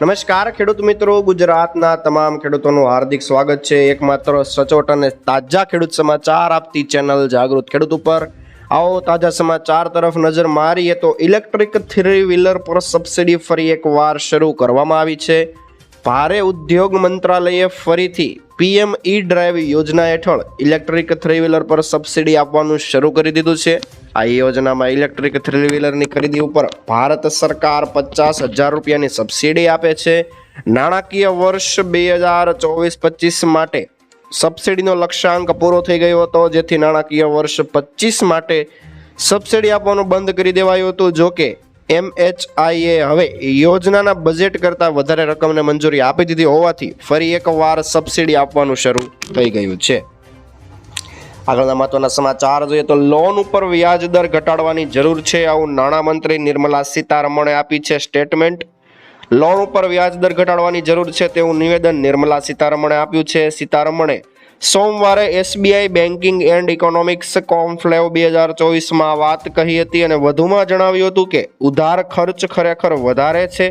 નમસ્કાર ખેડૂત મિત્રો, ગુજરાતના તમામ ખેડૂતોનું હાર્દિક સ્વાગત છે એકમાત્ર સચોટ અને તાજા ખેડૂત સમાચાર આપતી ચેનલ જાગૃત ખેડૂત ઉપર. આવો તાજા સમાચાર તરફ નજર મારીએ તો ઇલેક્ટ્રિક 3 વ્હીલર પર સબસિડી ફરી એકવાર શરૂ કરવામાં આવી છે. ભારે ઉદ્યોગ મંત્રાલયે ફરીથી પીએમ ઈ ડ્રાઈવ યોજના હેઠળ ઇલેક્ટ્રિક 3 વ્હીલર પર સબસિડી આપવાનું શરૂ કરી દીધું છે. આ યોજનામાં ઇલેક્ટ્રિક 3 વ્હીલરની ખરીદી ઉપર ભારત સરકાર 50,000 રૂપિયાની સબસિડી આપે છે. નાણાકીય વર્ષ 2024-25 માટે સબસિડીનો લક્ષ્યાંક પૂરો થઈ ગયો હતો, જેથી નાણાકીય વર્ષ 25 માટે સબસિડી આપવાનું બંધ કરી દેવાયું હતું. જોકે MHIએ હવે યોજનાના બજેટ કરતાં વધારે રકમને મંજૂરી આપી દીધી હોવાથી ફરી એકવાર સબસિડી આપવાનું શરૂ થઈ ગયું છે. આગળના મહત્વના સમાચાર જોઈએ તો લોન ઉપર વ્યાજ દર ઘટાડવાની જરૂર છે, આવું નાણામંત્રી નિર્મલા સીતારમણે આપી છે સ્ટેટમેન્ટ. લોન ઉપર વ્યાજ દર ઘટાડવાની જરૂર છે તેવું નિવેદન નિર્મલા સીતારમણે આપ્યું છે. સીતારમણે સોમવારે SBI banking and economics conclave 2024માં વાત કહી હતી અને વધુમાં જણાવ્યું હતું કે ઉધાર ખર્ચ ખરેખર વધારે છે.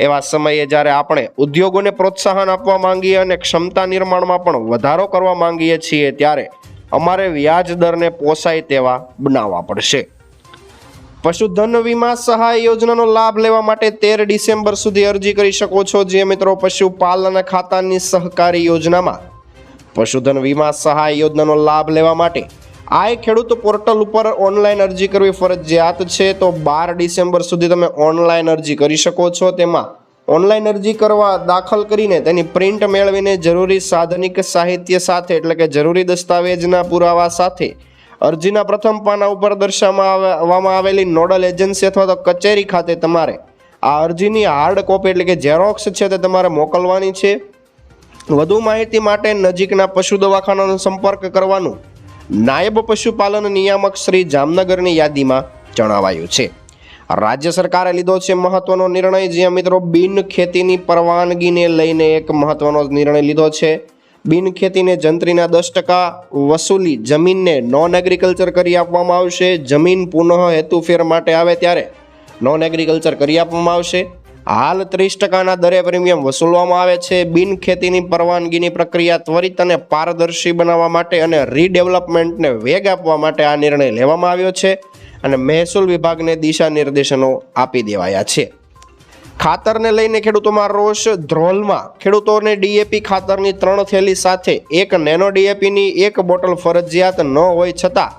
એવા સમયે જ્યારે આપણે ઉદ્યોગોને પ્રોત્સાહન આપવા માંગીએ અને ક્ષમતા નિર્માણમાં પણ વધારો કરવા માંગીએ છીએ, ત્યારે અમારે વ્યાજ દરને પોસાય તેવા બનાવવા પડશે. પશુધન વીમા સહાય યોજનાનો લાભ લેવા માટે 13 ડિસેમ્બર સુધી અરજી કરી શકો છો. જે મિત્રો પશુપાલન ખાતાની સહકારી યોજનામાં પશુધન વીમા સહાય યોજનાનો લાભ લેવા માટે આ ખેડૂત પોર્ટલ ઉપર ઓનલાઈન અરજી કરવી ફરજિયાત છે. તો 12 ડિસેમ્બર સુધી તમે ઓનલાઈન અરજી કરી શકો છો. તેમાં ઓનલાઈન અરજી કરવા દાખલ કરીને તેની પ્રિન્ટ મેળવીને જરૂરી સાધનિક સાહિત્ય સાથે એટલે કે જરૂરી દસ્તાવેજના પુરાવા સાથે અરજીના પ્રથમ પાના ઉપર દર્શાવવામાં આવેલી નોડલ એજન્સી અથવા તો કચેરી ખાતે તમારે આ અરજીની હાર્ડ કોપી એટલે કે ઝેરોક્સ છે તે તમારે મોકલવાની છે. વધુ માહિતી માટે નજીકના પશુ દવાખાનાનો સંપર્ક કરવાનું નાયબ પશુપાલન નિયામક શ્રી જામનગરની યાદીમાં જણાવાયું છે. રાજ્ય સરકારે લીધો છે મહત્વનો નિર્ણય. જ્યાં મિત્રો બિન ખેતીની પરવાનગીને લઈને એક મહત્વનો નિર્ણય લીધો છે. બિન ખેતીને જંત્રીના 10% વસૂલી જમીનને નોન એગ્રીકલ્ચર કરી આપવામાં આવશે. જમીન પુનઃ હેતુફેર માટે આવે ત્યારે નોન એગ્રીકલ્ચર કરી આપવામાં આવશે. હાલ 30%ના દરે પ્રીમિયમ વસૂલવામાં આવે છે. બિન ખેતીની પરવાનગીની પ્રક્રિયા ત્વરિત અને પારદર્શી બનાવવા માટે અને રીડેવલપમેન્ટને વેગ આપવા માટે આ નિર્ણય લેવામાં આવ્યો છે અને મહેસૂલ વિભાગને દિશા નિર્દેશનો આપી દેવાયા છે. ખાતરને લઈને ખેડૂતોમાં રોષ. ધ્રોલમાં ખેડૂતોને DAP ખાતરની 3 થેલી સાથે એક નેનો DAPની 1 બોટલ ફરજિયાત ન હોય છતાં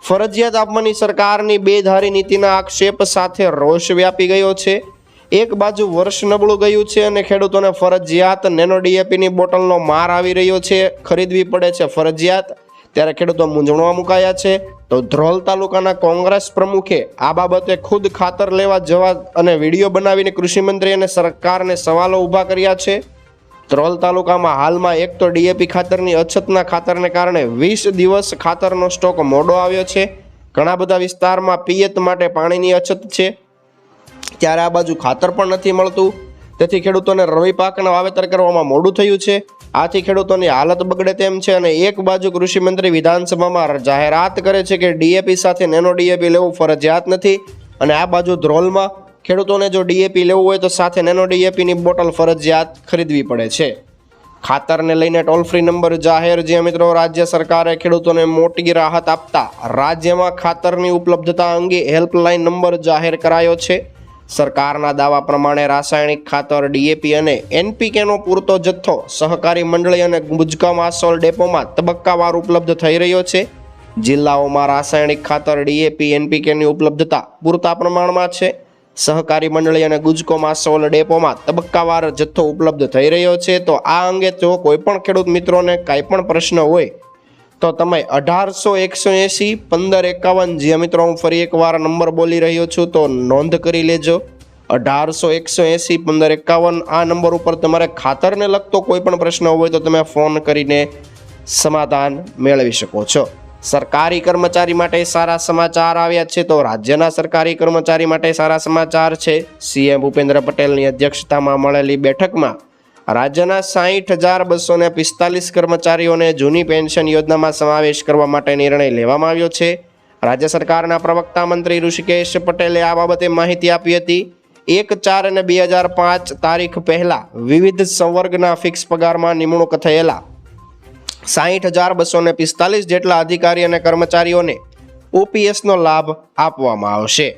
ફરજિયાત આપવાની સરકારની બેધારી નીતિના આક્ષેપ સાથે રોષ વ્યાપી ગયો છે. એક બાજુ વર્ષ નબળું ગયું છે અને ખેડૂતોને ફરજિયાત નેનો DAPની બોટલનો માર આવી રહ્યો છે, ખરીદવી પડે છે ફરજિયાત, ત્યારે ખેડૂતો મૂંઝવણમાં મુકાયા છે. તો ધ્રોલ તાલુકાના કોંગ્રેસ પ્રમુખે આ બાબતે ખુદ ખાતર લેવા જવા અને વિડીયો બનાવીને કૃષિમંત્રી અને સરકારને સવાલો ઊભા કર્યા છે. ધ્રોલ તાલુકામાં હાલમાં એક તો DAP ખાતરની અછતના ખાતરને કારણે 20 દિવસ ખાતરનો સ્ટોક મોડો આવ્યો છે. ઘણા બધા વિસ્તારમાં પિયત માટે પાણીની અછત છે, ત્યારે આ બાજુ ખાતર પણ નથી મળતું. તેથી ખેડૂતોને રવિ પાકના વાવેતર કરવામાં મોડું થયું છે. આથી ખેડૂતોની હાલત બગડે તેમ છે અને એક બાજુ કૃષિમંત્રી વિધાનસભામાં જાહેરાત કરે છે કે DAP સાથે નેનો DAP લેવું ફરજિયાત નથી અને આ બાજુ ધ્રોલમાં ખેડૂતોને જો DAP લેવું હોય તો સાથે નેનો DAPની બોટલ ફરજિયાત ખરીદવી પડે છે. ખાતરને લઈને ટોલ ફ્રી નંબર જાહેર. જે મિત્રો રાજ્ય સરકારે ખેડૂતોને મોટી રાહત આપતા રાજ્યમાં ખાતરની ઉપલબ્ધતા અંગે હેલ્પલાઇન નંબર જાહેર કરાયો છે. સરકારના દાવા પ્રમાણે રાસાયણિક ખાતર DAP અને NPKનો પૂરતો જથ્થો સહકારી મંડળી અને ગુજકા માસોલ ડેપોમાં તબક્કાવાર ઉપલબ્ધ થઈ રહ્યો છે. જિલ્લાઓમાં રાસાયણિક ખાતર DAP NPKની ઉપલબ્ધતા પૂરતા પ્રમાણમાં છે. સહકારી મંડળી અને ગુજકો માસોલ ડેપોમાં તબક્કાવાર જથ્થો ઉપલબ્ધ થઈ રહ્યો છે. તો આ અંગે જો કોઈ પણ ખેડૂત મિત્રોને કાંઈ પણ પ્રશ્ન હોય તો તમે 1800-180-1551, જે મિત્રો હું ફરી એકવાર નંબર બોલી રહ્યો છું તો નોંધ કરી લેજો. 1800-180-1551 આ નંબર ઉપર તમારે ખાતરને લગતો કોઈ પણ પ્રશ્ન હોય તો તમે ફોન કરીને સમાધાન મેળવી શકો છો. સરકારી કર્મચારી માટે સારા સમાચાર આવ્યા છે. તો રાજ્યના સરકારી કર્મચારી માટે સારા સમાચાર છે. CM ભૂપેન્દ્ર પટેલની અધ્યક્ષતામાં મળેલી બેઠકમાં રાજ્યના 60,245 કર્મચારીઓને જૂની પેન્શન યોજનામાં સમાવેશ કરવા માટે નિર્ણય લેવામાં આવ્યો છે. રાજ્ય સરકારના પ્રવક્તા મંત્રી ઋષિકેશ પટેલે આ બાબતે માહિતી આપી હતી. 1/4/2005 તારીખ પહેલા વિવિધ સંવર્ગના ફિક્સ પગારમાં નિમણૂક થયેલા 60,245 જેટલા અધિકારી અને કર્મચારીઓને ઓપીએસનો લાભ આપવામાં આવશે.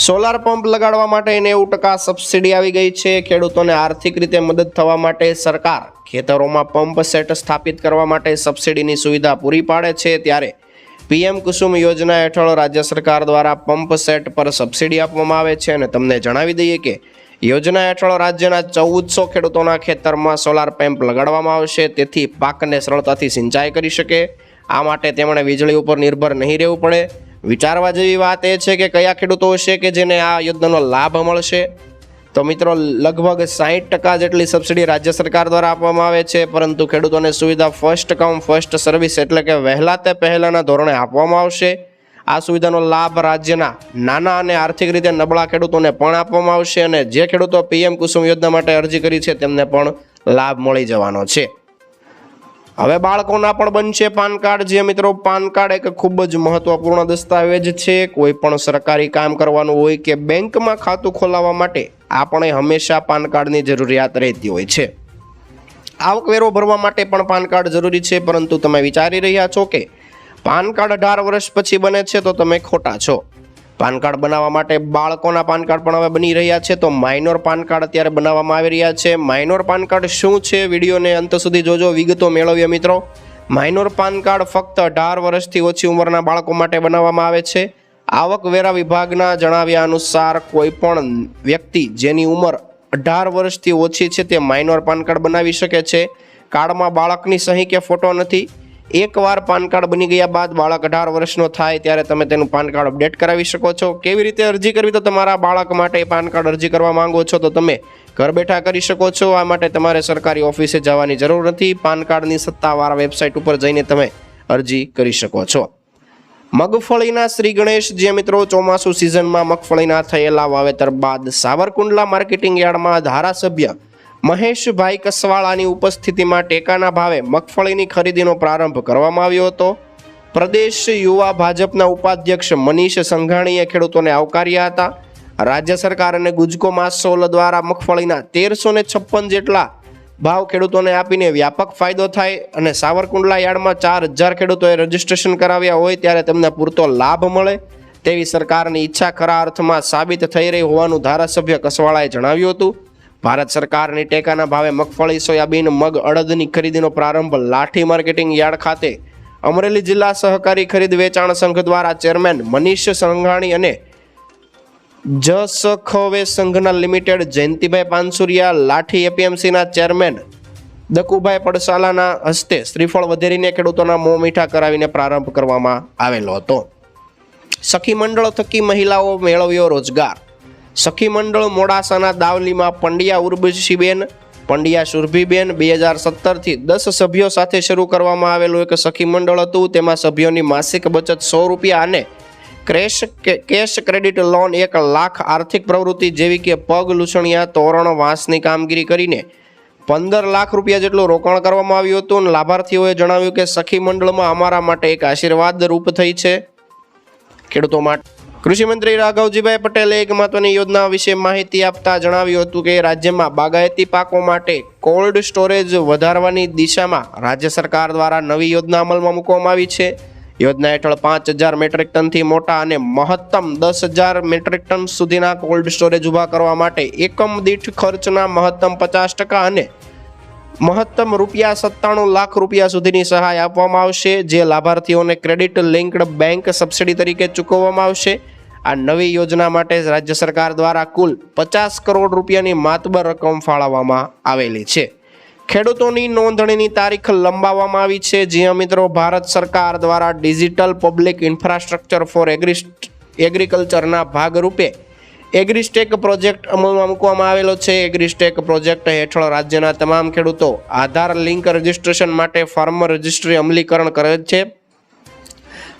સોલાર પંપ લગાડવા માટે 90% સબસિડી આવી ગઈ છે. ખેડૂતોને આર્થિક રીતે મદદ થવા માટે સરકાર ખેતરોમાં પંપ સેટ સ્થાપિત કરવા માટે સબસિડીની સુવિધા પૂરી પાડે છે. ત્યારે પીએમ કુસુમ યોજના હેઠળ રાજ્ય સરકાર દ્વારા પંપ સેટ પર સબસિડી આપવામાં આવે છે. અને તમને જણાવી દઈએ કે યોજના હેઠળ રાજ્યના 1400 ખેડૂતોના ખેતરમાં સોલાર પંપ લગાડવામાં આવશે, તેથી પાકને સરળતાથી સિંચાઈ કરી શકે. આ માટે તેમણે વીજળી ઉપર નિર્ભર નહીં રહેવું પડે. વિચારવા જેવી વાત એ છે કે કયા ખેડૂતો હશે કે જેને આ યોજનાનો લાભ મળશે. તો મિત્રો, લગભગ 60% જેટલી સબસિડી રાજ્ય સરકાર દ્વારા આપવામાં આવે છે, પરંતુ ખેડૂતોને સુવિધા ફર્સ્ટ કમ ફર્સ્ટ સર્વિસ એટલે કે વહેલા તે પહેલાના ધોરણે આપવામાં આવશે. આ સુવિધાનો લાભ રાજ્યના નાના અને આર્થિક રીતે નબળા ખેડૂતોને પણ આપવામાં આવશે. અને જે ખેડૂતો પીએમ કુસુમ યોજના માટે અરજી કરી છે તેમને પણ લાભ મળી જવાનો છે. હવે બાળકોના પણ બનશે પાન કાર્ડ. જે મિત્રો, પાન કાર્ડ એક ખૂબ જ મહત્વપૂર્ણ દસ્તાવેજ છે. કોઈ પણ સરકારી કામ કરવાનું હોય કે બેંકમાં ખાતું ખોલાવવા માટે આપણે હંમેશા પાન કાર્ડની જરૂરિયાત રહેતી હોય છે. આવકવેરો ભરવા માટે પણ પાન કાર્ડ જરૂરી છે, પરંતુ તમે વિચારી રહ્યા છો કે પાન કાર્ડ 18 વર્ષ પછી બને છે તો તમે ખોટા છો. પાન કાર્ડ બનાવવા માટે બાળકોના પાન કાર્ડ પણ હવે બની રહ્યા છે. તો માઇનોર પાન કાર્ડ અત્યારે બનાવવામાં આવી રહ્યા છે. માઇનોર પાન કાર્ડ શું છે? વિડીયોને અંત સુધી જોજો, વિગતો મેળવીએ મિત્રો. માઇનોર પાન કાર્ડ ફક્ત 18 વર્ષથી ઓછી ઉંમરના બાળકો માટે બનાવવામાં આવે છે. આવકવેરા વિભાગના જણાવ્યા અનુસાર કોઈ પણ વ્યક્તિ જેની ઉંમર 18 વર્ષથી ઓછી છે તે માઇનોર પાન કાર્ડ બનાવી શકે છે. કાર્ડમાં બાળકની સહી કે ફોટો નથી. એકવાર પાન કાર્ડ બની ગયા બાદ બાળક 18 વર્ષનો થાય ત્યારે તમે તેનું પાન કાર્ડ અપડેટ કરાવી શકો છો. કેવી રીતે અરજી કરવી? તો તમારા બાળક માટે પાન કાર્ડ અરજી કરવા માંગો છો તો તમે ઘર બેઠા કરી શકો છો. આ માટે તમારે સરકારી ઓફિસે જવાની જરૂર નથી. પાન કાર્ડની સત્તાવાર વેબસાઇટ ઉપર જઈને તમે અરજી કરી શકો છો. મગફળીના શ્રી ગણેશ. જે મિત્રો, ચોમાસુ સિઝનમાં મગફળીના થયેલા વાવેતર બાદ સાવરકુંડલા માર્કેટિંગ યાર્ડમાં ધારાસભ્ય મહેશભાઈ કસવાળાની ઉપસ્થિતિમાં ટેકાના ભાવે મગફળીની ખરીદીનો પ્રારંભ કરવામાં આવ્યો હતો. પ્રદેશ યુવા ભાજપના ઉપાધ્યક્ષ મનીષ સંઘાણીએ ખેડૂતોને આવકાર્યા હતા. રાજ્ય સરકાર અને ગુજકો માસોલ દ્વારા મગફળીના 1356 જેટલા ભાવ ખેડૂતોને આપીને વ્યાપક ફાયદો થાય અને સાવરકુંડલા યાર્ડમાં 4000 ખેડૂતોએ રજીસ્ટ્રેશન કરાવ્યા હોય ત્યારે તેમને પૂરતો લાભ મળે તેવી સરકારની ઈચ્છા ખરા અર્થમાં સાબિત થઈ રહી હોવાનું ધારાસભ્ય કસવાળાએ જણાવ્યું હતું. ભારત સરકારની ટેકાના ભાવે મગફળી, સોયાબીન, મગ, અડદની ખરીદીનો પ્રારંભ લાઠી માર્કેટિંગ યાર્ડ ખાતે અમરેલી જિલ્લા સહકારી ખરીદ વેચાણ સંઘ દ્વારા ચેરમેન મનીષ સંઘાણી અને જસખવે સંઘના લિમિટેડ જયંતિભાઈ પાનસુરિયા, લાઠી એપીએમસીના ચેરમેન દકુભાઈ પડસાલાના હસ્તે શ્રીફળ વધેરીને ખેડૂતોના મોં મીઠા કરાવીને પ્રારંભ કરવામાં આવેલો હતો. સખી મંડળ થકી મહિલાઓ મેળવ્યો રોજગાર. સખી મંડળ મોડાસાના દાવલીમાં પંડ્યા ઉર્વશીબેન, પંડ્યા સુરભીબેન 2017થી 10 સભ્યો સાથે શરૂ કરવામાં આવેલું એક સખી મંડળ હતું. તેમાં સભ્યોની માસિક બચત 100 રૂપિયા અને કેશ ક્રેડિટ લોન 1 લાખ, આર્થિક પ્રવૃત્તિ જેવી કે પગ લૂછણિયા, તોરણ, વાંસની કામગીરી કરીને 15 લાખ રૂપિયા જેટલું રોકાણ કરવામાં આવ્યું હતું. અને લાભાર્થીઓએ જણાવ્યું કે સખી મંડળમાં અમારા માટે એક આશીર્વાદ રૂપ થઈ છે. ખેડૂતો માટે કૃષિ મંત્રી રાઘવજીભાઈ પટેલે એક મહત્વની યોજના વિશે માહિતી આપતા જણાવ્યું હતું કે રાજ્યમાં બાગાયતી પાકો માટે કોલ્ડ સ્ટોરેજ વધારવાની દિશામાં રાજ્ય સરકાર દ્વારા નવી યોજના અમલમાં મૂકવામાં આવી છે. યોજના હેઠળ 5000 મેટ્રિક ટનથી મોટા અને મહત્તમ 10,000 મેટ્રિક ટન સુધીના કોલ્ડ સ્ટોરેજ ઊભા કરવા માટે એકમ દીઠ ખર્ચના મહત્તમ 50% અને મહત્તમ ₹97 લાખ સુધીની સહાય આપવામાં આવશે, જે લાભાર્થીઓને ક્રેડિટ લિંક્ડ બેંક સબસિડી તરીકે ચૂકવવામાં આવશે. આ નવી યોજના માટે રાજ્ય સરકાર દ્વારા કુલ 50 કરોડ રૂપિયાની માતબર રકમ ફાળવવામાં આવેલી છે. ખેડૂતોની નોંધણીની તારીખ લંબાવવામાં આવી છે. જ્યાં મિત્રો, ભારત સરકાર દ્વારા ડિજિટલ પબ્લિક ઇન્ફ્રાસ્ટ્રક્ચર ફોર એગ્રીકલ્ચરના ભાગરૂપે એગ્રીસ્ટેક પ્રોજેક્ટ અમલમાં મૂકવામાં આવેલો છે. એગ્રીસ્ટેક પ્રોજેક્ટ હેઠળ રાજ્યના તમામ ખેડૂતો આધાર લિંક રજીસ્ટ્રેશન માટે ફાર્મર રજિસ્ટ્રી અમલીકરણ કરે છે.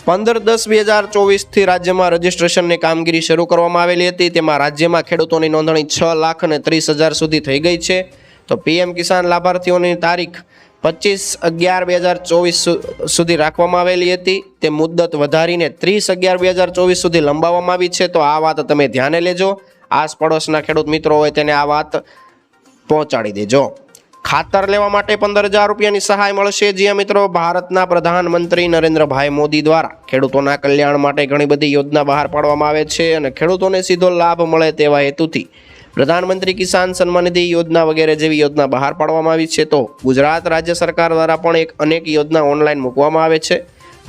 15/10/2024થી રાજ્યમાં રજીસ્ટ્રેશનની કામગીરી શરૂ કરવામાં આવેલી હતી. તેમાં રાજ્યમાં ખેડૂતોની નોંધણી 6,30,000 સુધી થઈ ગઈ છે. તો પીએમ કિસાન લાભાર્થીઓની તારીખ 25/11/2024 સુધી રાખવામાં આવેલી હતી. તે મુદ્દત વધારીને 30/11/2024 સુધી લંબાવવામાં આવી છે. તો આ વાત તમે ધ્યાને લેજો. આસપડોશના ખેડૂત મિત્રો હોય તેને આ વાત પહોંચાડી દેજો. ખાતર લેવા માટે 15,000 રૂપિયાની સહાય મળશે. જ્યાં મિત્રો ભારતના પ્રધાનમંત્રી નરેન્દ્રભાઈ મોદી દ્વારા ખેડૂતોના કલ્યાણ માટે ઘણી બધી યોજના બહાર પાડવામાં આવે છે અને ખેડૂતોને સીધો લાભ મળે તેવા હેતુથી પ્રધાનમંત્રી કિસાન સન્માન નિધિ યોજના વગેરે જેવી યોજના બહાર પાડવામાં આવી છે. તો ગુજરાત રાજ્ય સરકાર દ્વારા પણ અનેક યોજના ઓનલાઈન મૂકવામાં આવે છે.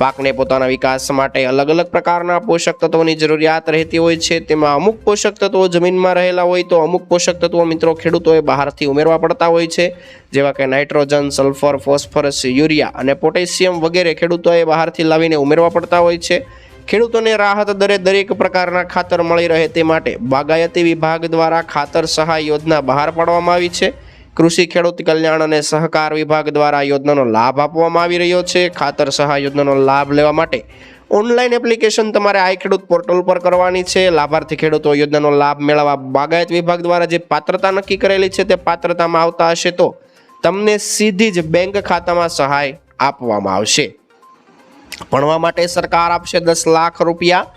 પાકને પોતાના વિકાસ માટે અલગ અલગ પ્રકારના પોષક તત્વોની જરૂરિયાત રહેતી હોય છે. તેમાં અમુક પોષક તત્વો જમીનમાં રહેલા હોય તો અમુક પોષક તત્વો મિત્રો ખેડૂતોએ બહારથી ઉમેરવા પડતા હોય છે. જેવા કે નાઇટ્રોજન, સલ્ફર, ફોસ્ફરસ, યુરિયા અને પોટેશિયમ વગેરે ખેડૂતોએ બહારથી લાવીને ઉમેરવા પડતા હોય છે. ખેડૂતોને રાહત દરે દરેક પ્રકારના ખાતર મળી રહે તે માટે બાગાયતી વિભાગ દ્વારા ખાતર સહાય યોજના બહાર પાડવામાં આવી છે. કૃષિ ખેડૂત કલ્યાણ અને સહકાર વિભાગ દ્વારા યોજનાનો લાભ આપવામાં આવી રહ્યો છે. ખાતર સહાય યોજનાનો લાભ લેવા માટે ઓનલાઈન એપ્લિકેશન તમારે આઈ ખેડૂત પોર્ટલ પર કરવાની છે. લાભાર્થી ખેડૂતો યોજનાનો લાભ મેળવવા બાગાયત વિભાગ દ્વારા જે પાત્રતા નક્કી કરેલી છે તે પાત્રતામાં આવતા હશે તો તમને સીધી જ બેંક ખાતામાં સહાય આપવામાં આવશે. ભણવા માટે સરકાર આપશે 10 લાખ રૂપિયા.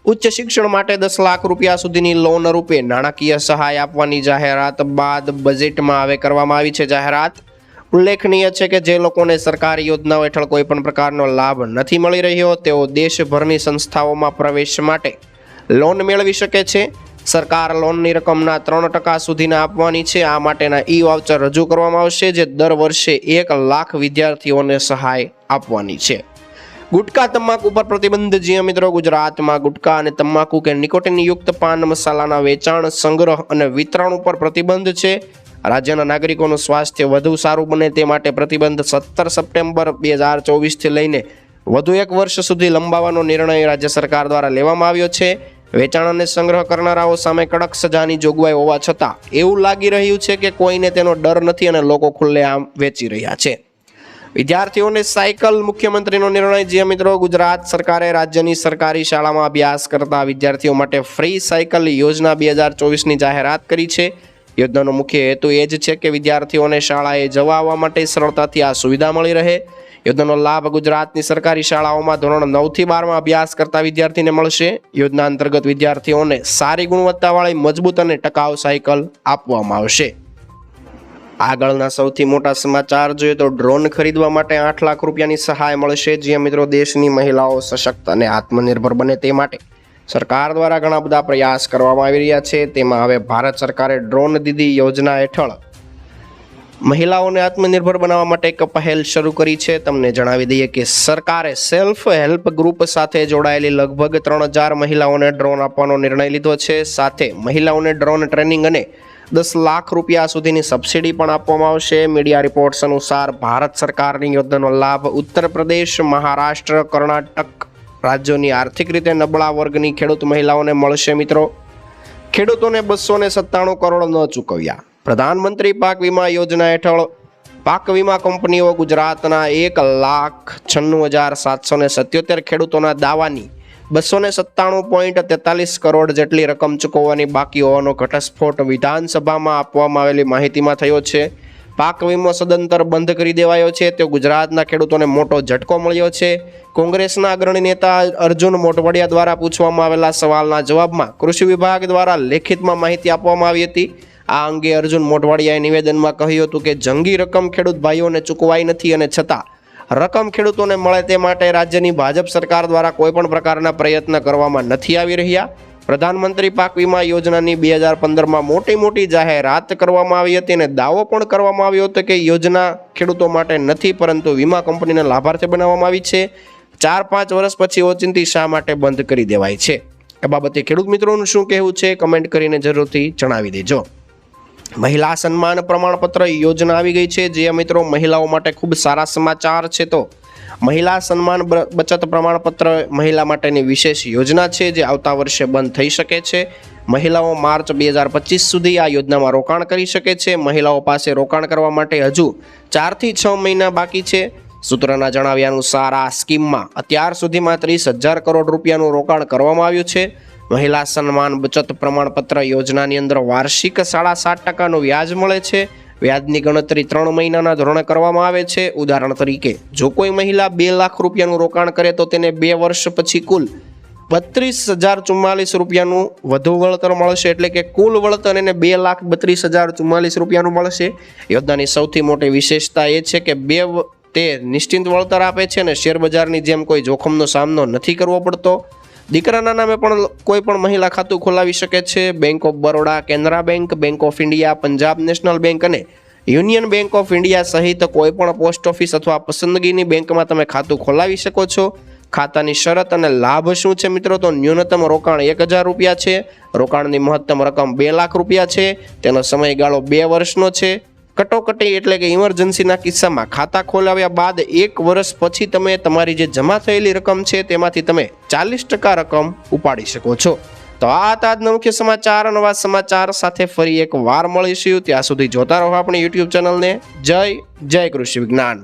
ઉચ્ચ શિક્ષણ માટે 10 લાખ રૂપિયા સુધીની લોન રૂપે નાણાકીય સહાય આપવાની જાહેરાત બાદ બજેટમાં હવે કરવામાં આવી છે જાહેરાત. ઉલ્લેખનીય છે કે જે લોકોને સરકારી યોજનાઓ હેઠળ કોઈ પણ પ્રકારનો લાભ નથી મળી રહ્યો તેઓ દેશભરની સંસ્થાઓમાં પ્રવેશ માટે લોન મેળવી શકે છે. સરકાર લોનની રકમના 3% સુધીના આપવાની છે. આ માટેના ઈ વાઉચર રજૂ કરવામાં આવશે જે દર વર્ષે 1 લાખ વિદ્યાર્થીઓને સહાય આપવાની છે. ગુટકા તમાકુ પર પ્રતિબંધ. જ્યાં મિત્રો ગુજરાતમાં ગુટકા અને તમાકુ કે નિકોટિન યુક્ત પાન મસાલાના વેચાણ, સંગ્રહ અને વિતરણ ઉપર પ્રતિબંધ છે. રાજ્યના નાગરિકોનું સ્વાસ્થ્ય વધુ સારું બને તે માટે પ્રતિબંધ 17 સપ્ટેમ્બર 2024 થી લઈને વધુ 1 વર્ષ સુધી લંબાવવાનો નિર્ણય રાજ્ય સરકાર દ્વારા લેવામાં આવ્યો છે. વેચાણ અને સંગ્રહ કરનારાઓ સામે કડક સજાની જોગવાઈ હોવા છતાં એવું લાગી રહ્યું છે કે કોઈને તેનો ડર નથી અને લોકો ખુલ્લેઆમ વેચી રહ્યા છે. વિદ્યાર્થીઓને સાયકલ. મુખ્યમંત્રીનો નિર્ણય. જ્યાં મિત્રો ગુજરાત સરકારે રાજ્યની સરકારી શાળામાં અભ્યાસ કરતા વિદ્યાર્થીઓ માટે ફ્રી સાયકલ યોજના 2024ની જાહેરાત કરી છે. યોજનાનો મુખ્ય હેતુ એ જ છે કે વિદ્યાર્થીઓને શાળાએ જવા આવવા માટે સરળતાથી આ સુવિધા મળી રહે. યોજનાનો લાભ ગુજરાતની સરકારી શાળાઓમાં ધોરણ 9 થી 12માં અભ્યાસ કરતા વિદ્યાર્થીને મળશે. યોજના અંતર્ગત વિદ્યાર્થીઓને સારી ગુણવત્તાવાળી મજબૂત અને ટકાઉ સાયકલ આપવામાં આવશે. આગળના સૌથી મોટા સમાચાર જોઈએ તો ડ્રોન ખરીદવા માટે 8 લાખ રૂપિયાની સહાય મળશે. જ્યાં મિત્રો દેશની મહિલાઓ સશક્ત અને આત્મનિર્ભર બને તે માટે સરકાર દ્વારા ઘણા બધા પ્રયાસ કરવામાં આવી રહ્યા છે. તેમાં હવે ભારત સરકારે ડ્રોન દીદી યોજના હેઠળ મહિલાઓને આત્મનિર્ભર બનાવવા માટે એક પહેલ શરૂ કરી છે. તમને જણાવી દઈએ કે સરકારે સેલ્ફ હેલ્પ ગ્રુપ સાથે જોડાયેલી લગભગ 3000 મહિલાઓને ડ્રોન આપવાનો નિર્ણય લીધો છે. સાથે મહિલાઓને ડ્રોન ટ્રેનિંગ અને 10 લાખ રૂપિયા સુધીની સબસિડી પણ આપવામાં આવશે. મીડિયા રિપોર્ટ્સ અનુસાર ભારત સરકારની યોજનાનો લાભ ઉત્તર પ્રદેશ, મહારાષ્ટ્ર, કર્ણાટક રાજ્યોની આર્થિક રીતે નબળા વર્ગની ખેડૂત મહિલાઓને મળશે. મિત્રો, ખેડૂતોને 297 કરોડ ન ચૂકવ્યા. પ્રધાનમંત્રી પાક વીમા યોજના હેઠળ પાક વીમા કંપનીઓ ગુજરાતના 1,96,777 ખેડૂતોના દાવાની 297.43 કરોડ જેટલી રકમ ચૂકવવાની બાકી હોવાનો ઘટસ્ફોટ વિધાનસભામાં આપવામાં આવેલી માહિતીમાં થયો છે. પાક વીમો સદંતર બંધ કરી દેવાયો છે. તે ગુજરાતના ખેડૂતોને મોટો ઝટકો મળ્યો છે. કોંગ્રેસના અગ્રણી નેતા અર્જુન મોઢવાડિયા દ્વારા પૂછવામાં આવેલા સવાલના જવાબમાં કૃષિ વિભાગ દ્વારા લેખિતમાં માહિતી આપવામાં આવી હતી. આ અંગે અર્જુન મોઢવાડિયાએ નિવેદનમાં કહ્યું હતું કે જંગી રકમ ખેડૂત ભાઈઓને ચૂકવાઈ નથી અને છતાં રકમ ખેડૂતોને મળે તે માટે રાજ્યની ભાજપ સરકાર દ્વારા કોઈ પણ પ્રકારના પ્રયત્ન કરવામાં નથી આવી રહ્યા. પ્રધાનમંત્રી પાક વીમા યોજનાની 2015માં મોટી જાહેરાત કરવામાં આવી હતી અને દાવો પણ કરવામાં આવ્યો હતો કે યોજના ખેડૂતો માટે નથી પરંતુ વીમા કંપનીને લાભાર્થી બનાવવામાં આવી છે. 4-5 વર્ષ પછી ઓચિંતી શા માટે બંધ કરી દેવાય છે? એ બાબતે ખેડૂત મિત્રોનું શું કહેવું છે કમેન્ટ કરીને જરૂરથી જણાવી દેજો. મહિલા સન્માન પ્રમાણપત્ર યોજના આવી ગઈ છે. જે મિત્રો મહિલાઓ માટે ખૂબ સારા સમાચાર છે. તો મહિલા સન્માન બચત પ્રમાણપત્ર મહિલા માટેની વિશેષ યોજના છે જે આવતા વર્ષે બંધ થઈ શકે છે. મહિલાઓ માર્ચ 2025 સુધી આ યોજનામાં રોકાણ કરી શકે છે. મહિલાઓ પાસે રોકાણ કરવા માટે હજુ 4 થી 6 મહિના બાકી છે. સૂત્રના જણાવ્યા અનુસાર આ સ્કીમમાં અત્યાર સુધીમાં 30,000 કરોડ રૂપિયાનું રોકાણ કરવામાં આવ્યું છે. મહિલા સન્માન બચત પ્રમાણપત્ર યોજનાની અંદર વાર્ષિક 7.5% વ્યાજ મળે છે. વ્યાજની ગણતરી 3 મહિનાના ધોરણે કરવામાં આવે છે. ઉદાહરણ તરીકે જો કોઈ મહિલા 2 લાખ રૂપિયાનું રોકાણ કરે તો તેને 2 વર્ષ પછી કુલ 32,044 રૂપિયાનું વધુ વળતર મળશે, એટલે કે કુલ વળતર એને 2,32,044 રૂપિયાનું મળશે. યોજનાની સૌથી મોટી વિશેષતા એ છે કે તે નિશ્ચિંત વળતર આપે છે અને શેર બજારની જેમ કોઈ જોખમનો સામનો નથી કરવો પડતો. દીકરાના નામે પણ કોઈ પણ મહિલા ખાતું ખોલાવી શકે છે. Bank of Baroda, Canara bank, bank of India, Punjab national bank અને યુનિયન બેંક ઓફ ઇન્ડિયા સહિત કોઈ પણ પોસ્ટ ઓફિસ અથવા પસંદગીની બેંકમાં તમે ખાતું ખોલાવી શકો છો. ખાતાની શરત અને લાભ શું છે મિત્રો? તો ન્યૂનતમ રોકાણ 1,000 રૂપિયા છે, રોકાણની મહત્તમ રકમ 2 લાખ રૂપિયા છે, તેનો સમયગાળો 2 વર્ષનો છે. કટોકટી એટલે કે ઇમરજન્સીના કિસ્સામાં ખાતા ખોલાવ્યા બાદ 1 વર્ષ પછી તમે તમારી જે જમા થયેલી રકમ છે તેમાંથી તમે 40% રકમ ઉપાડી શકો છો. તો આ હતા આજના મુખ્ય સમાચાર. નવા સમાચાર સાથે ફરી એક વાર મળીશું. ત્યાં સુધી જોતા રહો આપણી YouTube ચેનલને. જય કૃષિ વિજ્ઞાન.